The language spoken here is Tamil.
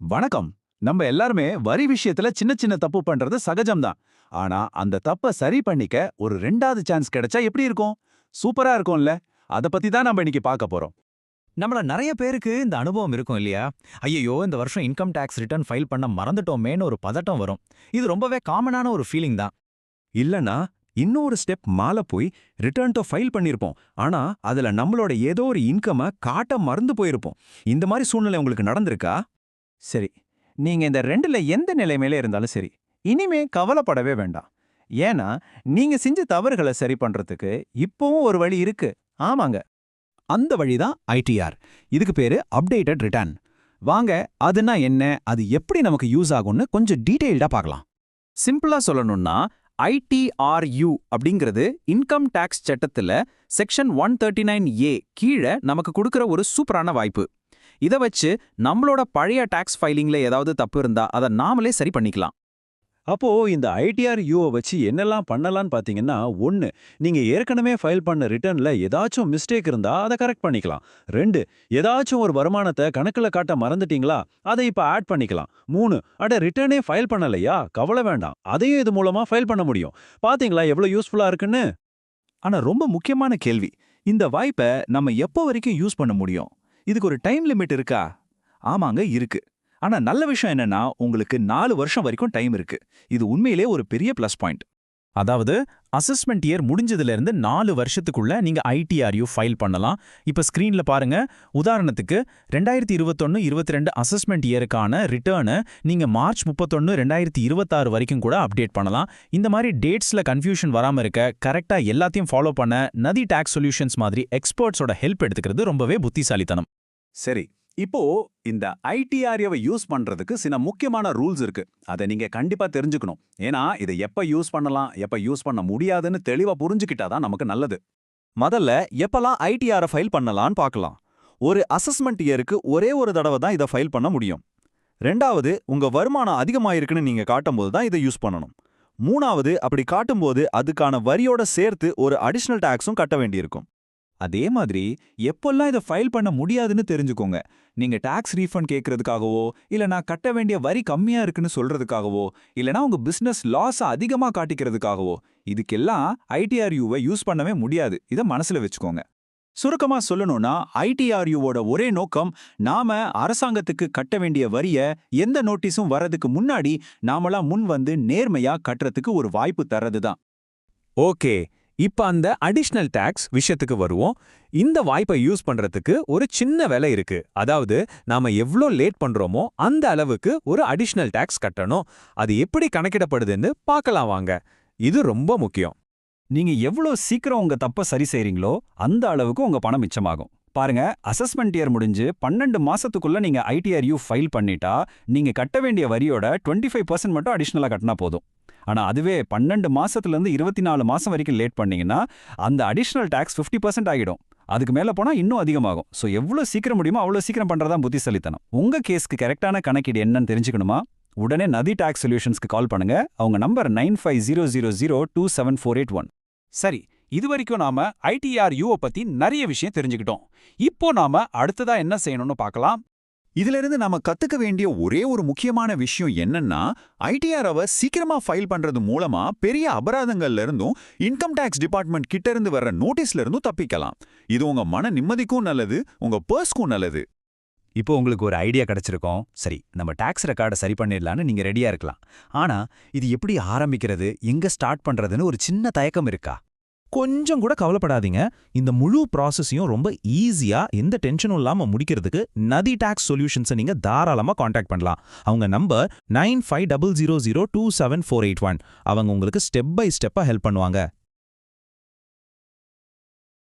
வணக்கம். நம்ம எல்லாருமே வரி விஷயத்துல சின்ன சின்ன தப்பு பண்றது சகஜம்தான். ஆனா அந்த தப்ப சரி பண்ணிக்க ஒரு 2வது சான்ஸ் கிடைச்சா எப்படி இருக்கும்? சூப்பரா இருக்கும்ல? அத பத்தி தான் நம்ம இன்னைக்கு பார்க்க போறோம். நம்மள நெறைய பேருக்கு இந்த அனுபவம் இருக்கும் இல்லையா? ஐயையோ! இந்த வருஷம் இன்கம் டாக்ஸ் ரிட்டர்ன் ஃபைல் பண்ண மறந்துட்டோமேன்னு ஒரு பதட்டம் வரும். இது ரொம்பவே காமனான ஒரு ஃபீலிங் தான். இல்லனா இன்னொரு ஸ்டெப் மேல போய் ரிட்டர்ன் டு ஃபைல் பண்ணிருப்போம். ஆனா அதுல நம்மளோட ஏதோ ஒரு இன்கம காட்ட மறந்து போயிருப்போம். இந்த மாதிரி சூழ்நிலை உங்களுக்கு நடந்திருக்கா? சரி, நீங்க இந்த 2ல எந்த நிலைமையில இருந்தாலும் சரி, இனிமே கவலைப்படவே வேண்டாம். ஏன்னா, நீங்க செஞ்ச தவறுகள சரி பண்றதுக்கு இப்பவும் ஒரு வழி இருக்கு. ஆமாங்க. அந்த வழி தான் ஐடிஆர். இதுக்கு பேரு அப்டேட்டட் ரிட்டர்ன். வாங்க, அதுனா என்ன, அது எப்படி நமக்கு யூஸ் ஆகும்னு கொஞ்சம் டீடைல்டா பார்க்கலாம். சிம்பிளா சொல்லணும்னா ஐடிஆர்யூ அப்படிங்கிறது இன்கம் டாக்ஸ் சட்டத்துல செக்ஷன் 139A கீழ நமக்கு கொடுக்கிற ஒரு சூப்பரான வாய்ப்பு. இத வச்சு நம்மளோட பழைய டாக்ஸ் ஃபைலிங்ல ஏதாவது தப்பு இருந்தா அத நாமளே சரி பண்ணிக்கலாம். அப்போ இந்த ஐடிஆர்-யூ வச்சு என்னெல்லாம் பண்ணலாம்னு பாத்தீங்கன்னா, 1. நீங்க ஏற்கனவே ஃபைல் பண்ண ரிட்டர்ன்ல ஏதாச்சும் மிஸ்டேக் இருந்தா அத கரெக்ட் பண்ணிக்கலாம். 2. ஏதாச்சும் ஒரு வருமானத்த கணக்குல காட்ட மறந்துட்டீங்களா? அதை இப்ப ஆட் பண்ணிக்கலாம். 3. அட ரிட்டர்னே ஃபைல் பண்ணலையா? கவலை வேண்டாம். அதையும் இது மூலமா ஃபைல் பண்ண முடியும். பாத்தீங்களா எவ்வளவு யூஸ்ஃபுல்லா இருக்குன்னு? ஆனா ரொம்ப முக்கியமான கேள்வி, இந்த வாய்ப்பை நம்ம எப்போ வரைக்கும் யூஸ் பண்ண முடியும்? இதுக்கு ஒரு டைம் லிமிட் இருக்கா? ஆமாங்க, இருக்கு. ஆனா நல்ல விஷயம் என்னன்னா, உங்களுக்கு 4 வருஷம் வரைக்கும் டைம் இருக்கு. இது உண்மையிலே ஒரு பெரிய பிளஸ் பாயிண்ட். அதாவது அசஸ்மெண்ட் இயர் முடிஞ்சதுல இருந்து 4 வருஷத்துக்குள்ள நீங்க ஐடிஆர்யூ ஃபைல் பண்ணலாம். இப்ப ஸ்கிரீன்ல பாருங்க. உதாரணத்துக்கு 2021-22 அசஸ்மெண்ட் இயருக்கான ரிட்டர்னை நீங்க மார்ச் 31, 2026 வரைக்கும் கூட அப்டேட் பண்ணலாம். இந்த மாதிரி டேட்ஸ்ல கன்ஃபியூஷன் வராம இருக்க கரெக்டா எல்லாத்தையும் ஃபாலோ பண்ண நதி டாக்ஸ் சொல்யூஷன்ஸ் மாதிரி எக்ஸ்பர்ட்ஸோட ஹெல்ப் எடுத்துக்கிறது ரொம்பவே புத்திசாலித்தனம். சரி, இப்போ இந்த ஐடிஆர்ஏவை யூஸ் பண்றதுக்கு சில முக்கியமான ரூல்ஸ் இருக்கு. அதை நீங்க கண்டிப்பா தெரிஞ்சுக்கணும். ஏன்னா இதை எப்ப யூஸ் பண்ணலாம், எப்ப யூஸ் பண்ண முடியாதுன்னு தெளிவா புரிஞ்சுக்கிட்டாதான் நமக்கு நல்லது. முதல்ல எப்பலாம் ஐடிஆர் ஃபைல் பண்ணலாம்னு பார்க்கலாம். ஒரு அசஸ்மெண்ட் இயருக்கு ஒரே ஒரு தடவை தான் இதை ஃபைல் பண்ண முடியும். 2வது, உங்க வருமானம் அதிகமாயிருக்குன்னு நீங்க காட்டும்போது தான் இதை யூஸ் பண்ணணும். 3வது, அப்படி காட்டும்போது அதுக்கான வரியோட சேர்த்து ஒரு அடிஷனல் டாக்ஸும் கட்ட வேண்டியிருக்கும். அதே மாதிரி எப்பெல்லாம் இதை ஃபைல் பண்ண முடியாதுன்னு தெரிஞ்சுக்கோங்க. நீங்க டாக்ஸ் ரீஃபண்ட் கேட்கறதுக்காகவோ, இல்ல நான் கட்ட வேண்டிய வரி கம்மியா இருக்குன்னு சொல்றதுக்காகவோ, இல்லனா உங்க பிசினஸ் லாஸ் அதிகமா காட்டிக்கிறதுக்காகவோ, இதுக்கெல்லாம் ஐடிஆர்யூவை யூஸ் பண்ணவே முடியாது. இதை மனசுல வச்சுக்கோங்க. சுருக்கமா சொல்லணும்னா, ஐடிஆர்-யூவோட ஒரே நோக்கம் நாம அரசாங்கத்துக்கு கட்ட வேண்டிய வரிய எந்த நோட்டீஸும் வரதுக்கு முன்னாடி நாமளா முன் வந்து நேர்மையா கட்டுறதுக்கு ஒரு வாய்ப்பு தர்றதுதான். ஓகே, இப்ப அந்த அடிஷனல் டாக்ஸ் விஷயத்துக்கு வருவோம். இந்த வாய்ப்பை யூஸ் பண்றதுக்கு ஒரு சின்ன வேலை இருக்கு. அதாவது நாம எவ்ளோ லேட் பண்றோமோ அந்த அளவுக்கு ஒரு அடிஷனல் டாக்ஸ் கட்டணும். அது எப்படி கணக்கிடப்படுதுன்னு பார்க்கலாம் வாங்க. இது ரொம்ப முக்கியம். நீங்க எவ்வளவு சீக்கிரம் உங்க தப்ப சரி செய்றீங்களோ அந்த அளவுக்கு உங்க பணம் மிச்சமாகும். பாருங்க, அசஸ்மெண்ட் இயர் முடிஞ்சு 12 மாசத்துக்குள்ள நீங்க ஐடிஆர்-யூ ஃபைல் பண்ணிட்டா நீங்க கட்ட வேண்டிய வரியோட 25% மட்டும் அடிஷனலா கட்டினா போதும். ஆனா அதுவே 12 மாசத்துல இருந்து 24 மாசம் வரைக்கும் லேட் பண்ணீங்கன்னா அந்த அடிஷனல் டாக்ஸ் 50% ஆகிடும். அதுக்கு மேல போனா இன்னும் அதிகமாகும். சோ எவ்வளவு சீக்கிரம் முடியுமோ அவ்வளவு சீக்கிரம் பண்றதா புத்திசாலித்தனம். உங்க கேஸ்க்கு கரெக்டான கணக்கீடு என்னன்னு தெரிஞ்சுக்கணுமா? உடனே நதி டாக்ஸ் சொல்யூஷன்ஸ்க்கு கால் பண்ணுங்க. அவங்க நம்பர் 9500027481. சரி, இதுவரைக்கும் நாம ஐடிஆர்யூ பத்தி நிறைய விஷயம் தெரிஞ்சுக்கிட்டோம். இப்போ நாம அடுத்ததா என்ன செய்யணும்னு பார்க்கலாம். இதுல இருந்து நாம கத்துக்க வேண்டிய ஒரே ஒரு முக்கியமான விஷயம் என்னன்னா, ஐடிஆர்-வை சீக்கிரமா ஃபைல் பண்றது மூலமா பெரிய அபராதங்கள்ல இருந்தும் இன்கம் டாக்ஸ் டிபார்ட்மெண்ட் கிட்ட இருந்து வர்ற நோட்டீஸ்ல இருந்தும் தப்பிக்கலாம். இது உங்க மன நிம்மதிக்கும் நல்லது, உங்க பர்ஸ்க்கும் நல்லது. இப்போ உங்களுக்கு ஒரு ஐடியா கிடைச்சிருக்கோம். சரி, நம்ம டாக்ஸ் ரெக்கார்டை சரி பண்ணிடலான்னு நீங்க ரெடியா இருக்கலாம். ஆனா இது எப்படி ஆரம்பிக்கிறது, எங்க ஸ்டார்ட் பண்றதுன்னு ஒரு சின்ன தயக்கம் இருக்கா? கொஞ்சம் கூட கவலைப்படாதீங்க. இந்த முழு ப்ராசஸையும் ரொம்ப ஈஸியா எந்த டென்ஷனும் இல்லாம முடிக்கிறதுக்கு நதி டாக்ஸ் சொல்யூஷன்ஸை நீங்க தாராளமா காண்டாக்ட் பண்ணலாம். அவங்க நம்பர் 9500027481. அவங்க உங்களுக்கு ஸ்டெப் பை ஸ்டெப்பா ஹெல்ப் பண்ணுவாங்க.